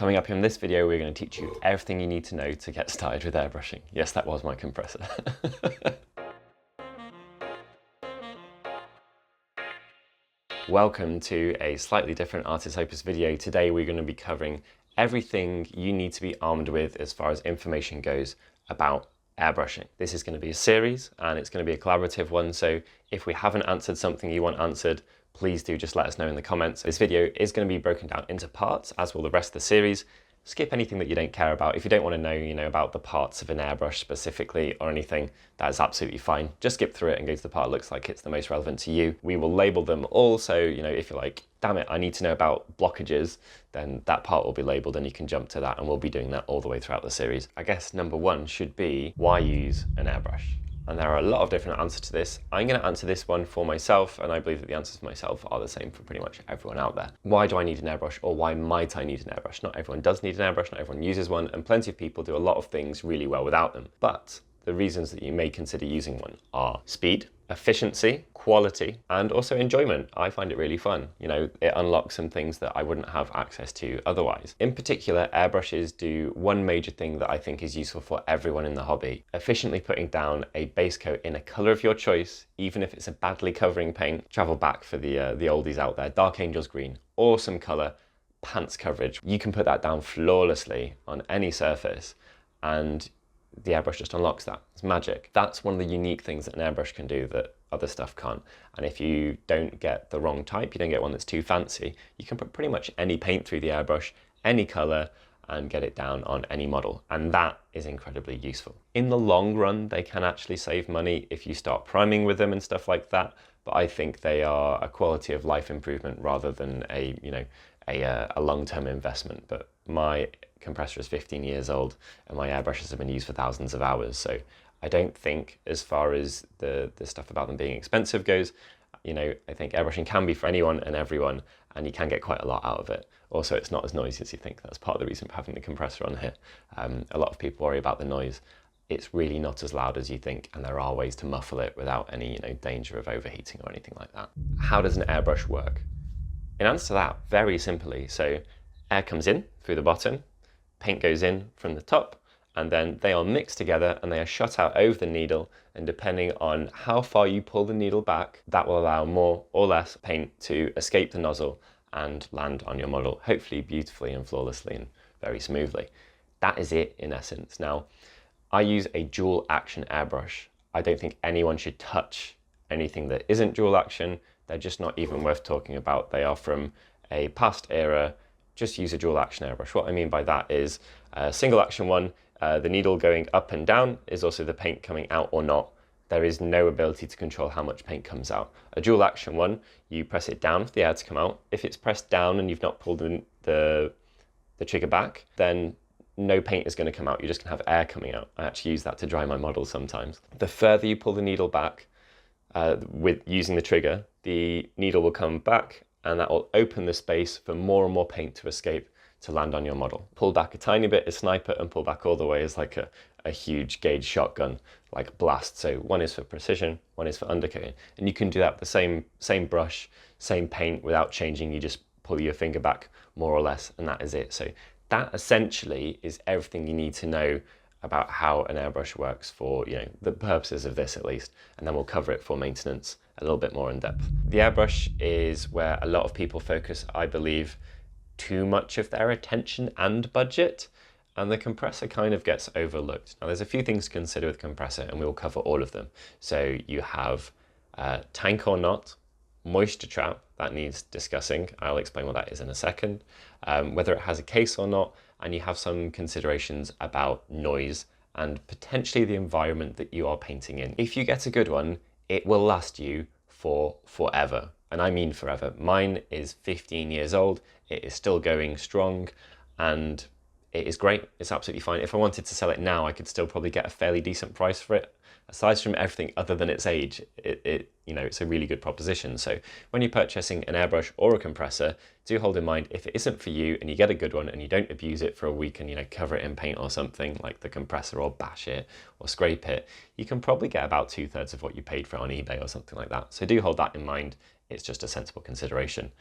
Coming up in this video, we're going to teach you everything you need to know to get started with airbrushing. Yes, that was my compressor. Welcome to a slightly different Artis Opus video. Today we're going to be covering everything you need to be armed with as far as information goes about airbrushing. This is going to be a series and it's going to be a collaborative one, so if we haven't answered something you want answered, please do just let us know in the comments. This video is going to be broken down into parts, as will the rest of the series. Skip anything that you don't care about. If you don't want to know, about the parts of an airbrush specifically or anything, that is absolutely fine. Just skip through it and go to the part that looks like it's the most relevant to you. We will label them all, so if you're like, damn it, I need to know about blockages, then that part will be labeled and you can jump to that, and we'll be doing that all the way throughout the series. I guess number one should be, why use an airbrush? And there are a lot of different answers to this. I'm going to answer this one for myself, and I believe that the answers for myself are the same for pretty much everyone out there. Why do I need an airbrush, or why might I need an airbrush? Not everyone does need an airbrush, not everyone uses one, and plenty of people do a lot of things really well without them. But the reasons that you may consider using one are speed, efficiency, quality, and also enjoyment. I find it really fun. It unlocks some things that I wouldn't have access to otherwise. In particular, airbrushes do one major thing that I think is useful for everyone in the hobby: efficiently putting down a base coat in a color of your choice, even if it's a badly covering paint. Travel back for the oldies out there. Dark Angel's Green, awesome color, pants coverage. You can put that down flawlessly on any surface, and the airbrush just unlocks that. It's magic. That's one of the unique things that an airbrush can do that other stuff can't. And if you don't get the wrong type, you don't get one that's too fancy, you can put pretty much any paint through the airbrush, any color, and get it down on any model. And that is incredibly useful. In the long run, they can actually save money if you start priming with them and stuff like that. But I think they are a quality of life improvement rather than a long-term investment. But my compressor is 15 years old and my airbrushes have been used for thousands of hours, so I don't think, as far as the stuff about them being expensive goes, I think airbrushing can be for anyone and everyone, and you can get quite a lot out of it. Also, it's not as noisy as you think. That's part of the reason for having the compressor on here. A lot of people worry about the noise. It's really not as loud as you think, and there are ways to muffle it without any danger of overheating or anything like that. How does an airbrush work? In answer to that, very simply, so air comes in through the bottom, paint goes in from the top, and then they are mixed together and they are shot out over the needle, and depending on how far you pull the needle back, that will allow more or less paint to escape the nozzle and land on your model, hopefully beautifully and flawlessly and very smoothly. That is it in essence. Now, I use a dual action airbrush. I don't think anyone should touch anything that isn't dual action. They're just not even worth talking about. They are from a past era. Just use a dual action airbrush. What I mean by that is a single action one, the needle going up and down is also the paint coming out or not. There is no ability to control how much paint comes out. A dual action one, you press it down for the air to come out. If it's pressed down and you've not pulled the trigger back, then no paint is going to come out. You're just going to have air coming out. I actually use that to dry my models sometimes. The further you pull the needle back with using the trigger, the needle will come back, and that will open the space for more and more paint to escape to land on your model. Pull back a tiny bit is sniper, and pull back all the way is like a huge gauge shotgun, like blast. So one is for precision, one is for undercoating. And you can do that with the same brush, same paint without changing. You just pull your finger back more or less, and that is it. So that essentially is everything you need to know about how an airbrush works for the purposes of this at least, and then we'll cover it for maintenance a little bit more in depth. The airbrush is where a lot of people focus, I believe, too much of their attention and budget, and the compressor kind of gets overlooked. Now, there's a few things to consider with compressor, and we will cover all of them. So you have tank or not, moisture trap, that needs discussing. I'll explain what that is in a second. Whether it has a case or not, and you have some considerations about noise and potentially the environment that you are painting in. If you get a good one, it will last you for forever. And I mean forever. Mine is 15 years old. It is still going strong, and it is great. It's absolutely fine. If I wanted to sell it now, I could still probably get a fairly decent price for it. Aside from everything other than its age, it's a really good proposition. So when you're purchasing an airbrush or a compressor, do hold in mind, if it isn't for you and you get a good one and you don't abuse it for a week and cover it in paint or something like the compressor, or bash it or scrape it, you can probably get about 2/3 of what you paid for it on eBay or something like that. So do hold that in mind. It's just a sensible consideration.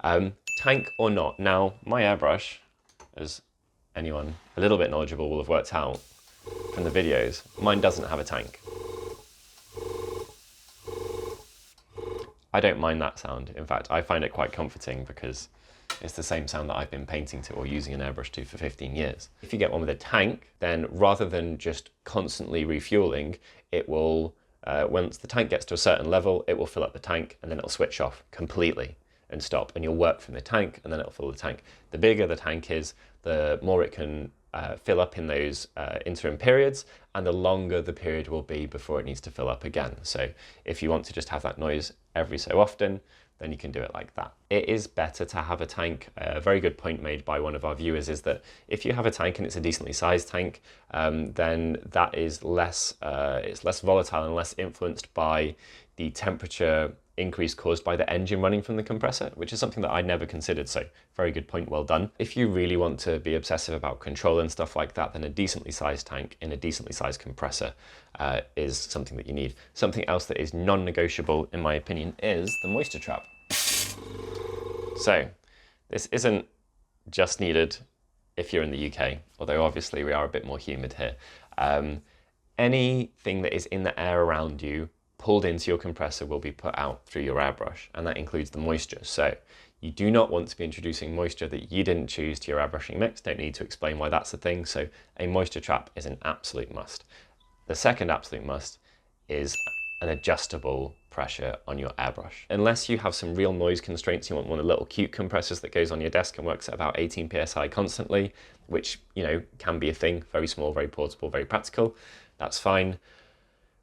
Tank or not. Now, my airbrush, as anyone a little bit knowledgeable will have worked out from the videos, mine doesn't have a tank. I don't mind that sound. In fact, I find it quite comforting because it's the same sound that I've been painting to or using an airbrush to for 15 years. If you get one with a tank, then rather than just constantly refueling, it will, once the tank gets to a certain level, it will fill up the tank and then it'll switch off completely and stop, and you'll work from the tank and then it'll fill the tank. The bigger the tank is, the more it can fill up in those interim periods, and the longer the period will be before it needs to fill up again. So if you want to just have that noise every so often, then you can do it like that. It is better to have a tank. A very good point made by one of our viewers is that if you have a tank and it's a decently sized tank, then that is less, it's less volatile and less influenced by the temperature increase caused by the engine running from the compressor, which is something that I never considered. So very good point, well done. If you really want to be obsessive about control and stuff like that, then a decently sized tank in a decently sized compressor is something that you need. Something else that is non-negotiable, in my opinion, is the moisture trap. So this isn't just needed if you're in the UK, although obviously we are a bit more humid here. Anything that is in the air around you pulled into your compressor will be put out through your airbrush, and that includes the moisture. So you do not want to be introducing moisture that you didn't choose to your airbrushing mix. Don't need to explain why that's a thing. So a moisture trap is an absolute must. The second absolute must is an adjustable pressure on your airbrush. Unless you have some real noise constraints, you want one of the little cute compressors that goes on your desk and works at about 18 psi constantly, which, you know, can be a thing, very small, very portable, very practical. That's fine.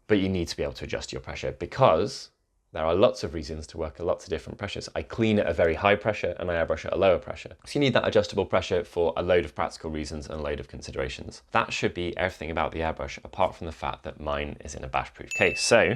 But you need to be able to adjust your pressure, because there are lots of reasons to work at lots of different pressures. I clean at a very high pressure and I airbrush at a lower pressure. So you need that adjustable pressure for a load of practical reasons and a load of considerations. That should be everything about the airbrush, apart from the fact that mine is in a bash-proof case. So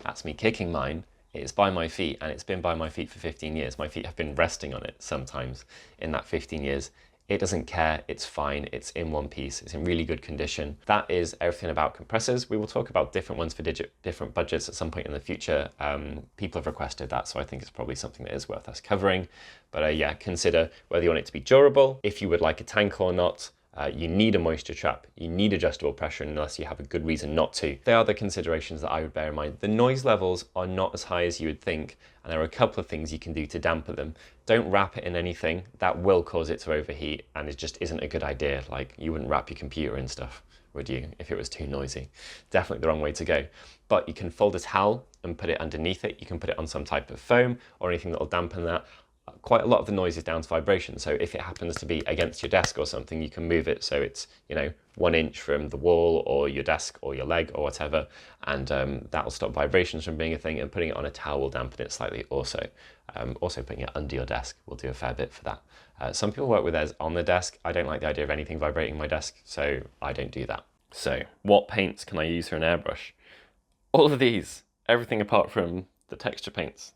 that's me kicking mine. It is by my feet, and it's been by my feet for 15 years. My feet have been resting on it sometimes in that 15 years. It doesn't care, it's fine, it's in one piece, it's in really good condition. That is everything about compressors. We will talk about different ones for different budgets at some point in the future. People have requested that, so I think it's probably something that is worth us covering. But yeah, consider whether you want it to be durable, if you would like a tank or not. You need a moisture trap, you need adjustable pressure unless you have a good reason not to. They are the considerations that I would bear in mind. The noise levels are not as high as you would think, and there are a couple of things you can do to dampen them. Don't wrap it in anything. That will cause it to overheat, and it just isn't a good idea. Like, you wouldn't wrap your computer in stuff, would you, if it was too noisy? Definitely the wrong way to go. But you can fold a towel and put it underneath it. You can put it on some type of foam or anything that will dampen that. Quite a lot of the noise is down to vibration, so if it happens to be against your desk or something, you can move it so it's, you know, 1 inch from the wall or your desk or your leg or whatever, and that will stop vibrations from being a thing, and putting it on a towel will dampen it slightly also. Also putting it under your desk will do a fair bit for that. Some people work with theirs on the desk. I don't like the idea of anything vibrating my desk, so I don't do that. So what paints can I use for an airbrush? All of these, everything apart from the texture paints,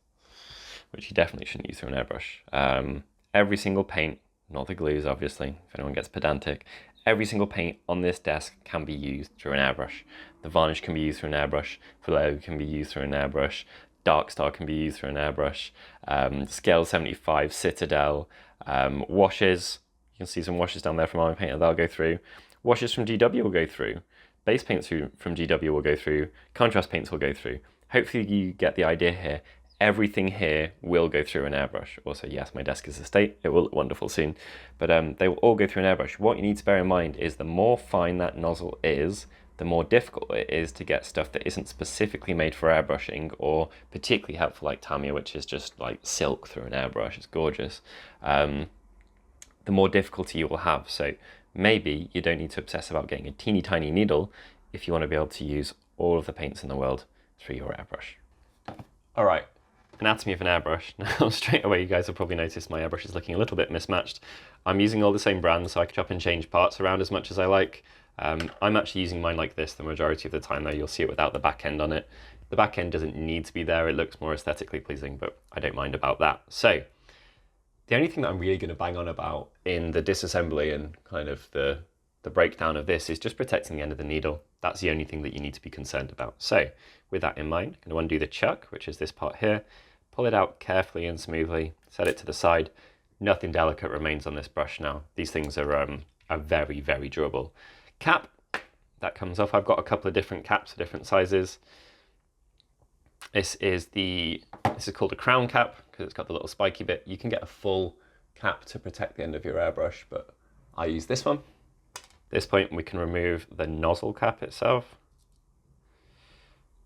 which you definitely shouldn't use through an airbrush. Every single paint, not the glues obviously, if anyone gets pedantic, every single paint on this desk can be used through an airbrush. The varnish can be used through an airbrush, Vallejo can be used through an airbrush, Darkstar can be used through an airbrush, Scale 75, Citadel, washes, you can see some washes down there from Army Painter, they'll go through. Washes from GW will go through, base paints from GW will go through, contrast paints will go through. Hopefully you get the idea here. Everything here will go through an airbrush. Also, yes, my desk is a state. It will look wonderful soon. But they will all go through an airbrush. What you need to bear in mind is the more fine that nozzle is, the more difficult it is to get stuff that isn't specifically made for airbrushing, or particularly helpful like Tamiya, which is just like silk through an airbrush. It's gorgeous. The more difficulty you will have. So maybe you don't need to obsess about getting a teeny tiny needle if you want to be able to use all of the paints in the world through your airbrush. All right. Anatomy of an airbrush. Now, straight away, you guys have probably noticed my airbrush is looking a little bit mismatched. I'm using all the same brands, so I can chop and change parts around as much as I like. I'm actually using mine like this the majority of the time, though. You'll see it without the back end on it. The back end doesn't need to be there. It looks more aesthetically pleasing, but I don't mind about that. So the only thing that I'm really going to bang on about in the disassembly and kind of the breakdown of this is just protecting the end of the needle. That's the only thing that you need to be concerned about. So with that in mind, I'm going to undo the chuck, which is this part here, pull it out carefully and smoothly, set it to the side, Nothing delicate remains on this brush now. These things are very, very durable. Cap, that comes off. I've got a couple of different caps of different sizes. This is called a crown cap because it's got the little spiky bit. You can get a full cap to protect the end of your airbrush, but I use this one. At this point, we can remove the nozzle cap itself.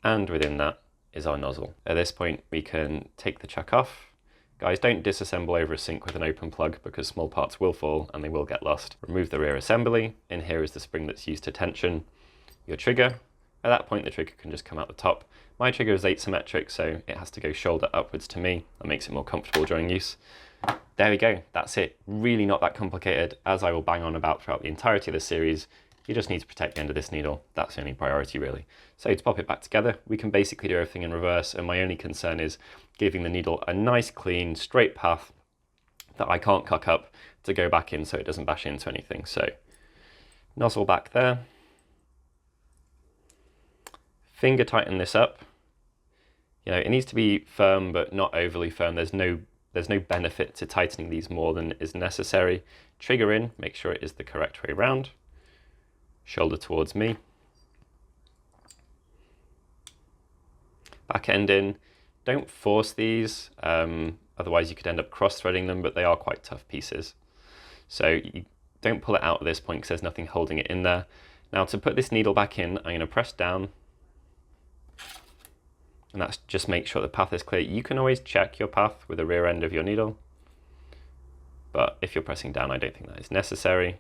And within that is our nozzle. At this point, we can take the chuck off. Guys, don't disassemble over a sink with an open plug because small parts will fall and they will get lost. Remove the rear assembly. In here is the spring that's used to tension your trigger. At that point, the trigger can just come out the top. My trigger is asymmetric, so it has to go shoulder upwards to me. That makes it more comfortable during use. There we go, that's it. Really not that complicated, as I will bang on about throughout the entirety of the series. You just need to protect the end of this needle. That's the only priority, really. So to pop it back together, we can basically do everything in reverse, and my only concern is giving the needle a nice, clean, straight path that I can't cuck up to go back in so it doesn't bash into anything. So nozzle back there. Finger tighten this up. You know, it needs to be firm, but not overly firm. There's no benefit to tightening these more than is necessary. Trigger in, make sure it is the correct way around. Shoulder towards me. Back end in. Don't force these, otherwise you could end up cross-threading them, but they are quite tough pieces. So you don't pull it out at this point because there's nothing holding it in there. Now to put this needle back in, I'm going to press down. And that's just make sure the path is clear. You can always check your path with the rear end of your needle, but if you're pressing down, I don't think that is necessary.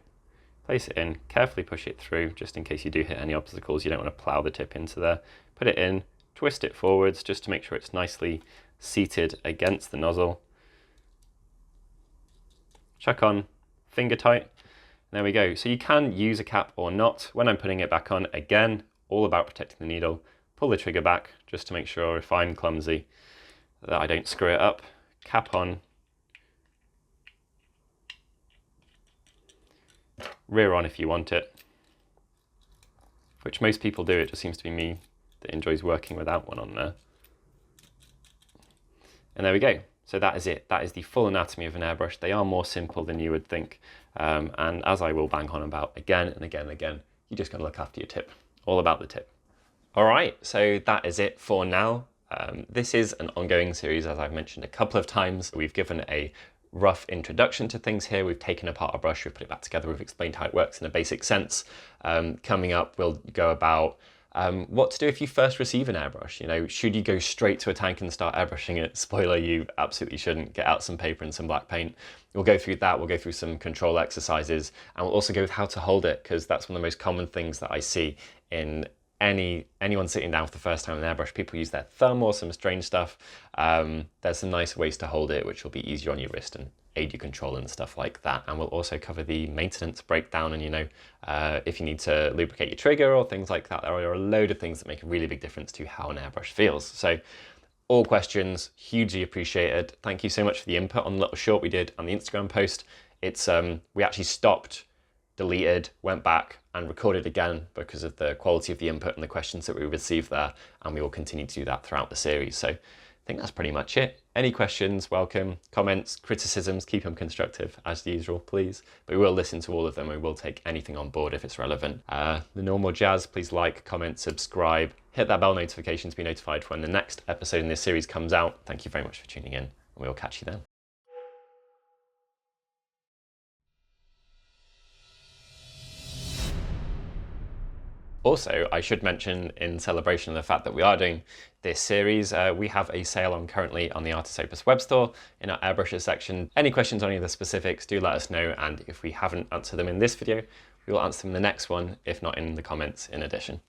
Place it in, carefully push it through, just in case you do hit any obstacles. You don't want to plow the tip into there. Put it in, twist it forwards, just to make sure it's nicely seated against the nozzle. Chuck on, finger tight. There we go. So you can use a cap or not. When I'm putting it back on, again, all about protecting the needle. Pull the trigger back just to make sure if I'm clumsy that I don't screw it up. Cap on. Rear on if you want it, which most people do. It just seems to be me that enjoys working without one on there. And there we go. So that is it. That is the full anatomy of an airbrush. They are more simple than you would think. And as I will bang on about again and again and again, you just got to look after your tip. All about the tip. All right, so that is it for now. This is an ongoing series, as I've mentioned a couple of times. We've given a rough introduction to things here. We've taken apart our brush, we've put it back together, we've explained how it works in a basic sense. Coming up, we'll go about what to do if you first receive an airbrush. You know, should you go straight to a tank and start airbrushing it? Spoiler, you absolutely shouldn't. Get out some paper and some black paint. We'll go through that, we'll go through some control exercises, and we'll also go with how to hold it, because that's one of the most common things that I see in anyone sitting down for the first time with an airbrush. People use their thumb or some strange stuff. There's some nice ways to hold it, which will be easier on your wrist and aid your control and stuff like that. And we'll also cover the maintenance breakdown, and you know, if you need to lubricate your trigger or things like that. There are a load of things that make a really big difference to how an airbrush feels. So all questions hugely appreciated. Thank you so much for the input on the little short we did on the Instagram post. It's we actually stopped, deleted, went back and recorded again because of the quality of the input and the questions that we received there, and we will continue to do that throughout the series. So I think that's pretty much it. Any questions, welcome. Comments, criticisms, keep them constructive as usual, please. But we will listen to all of them. We will take anything on board if it's relevant. The normal jazz, please like, comment, subscribe, hit that bell notification to be notified when the next episode in this series comes out. Thank you very much for tuning in, and we will catch you then. Also, I should mention, in celebration of the fact that we are doing this series, we have a sale on currently on the Artis Opus web store in our Airbrushers section. Any questions on any of the specifics, do let us know, and if we haven't answered them in this video, we will answer them in the next one, if not in the comments in addition.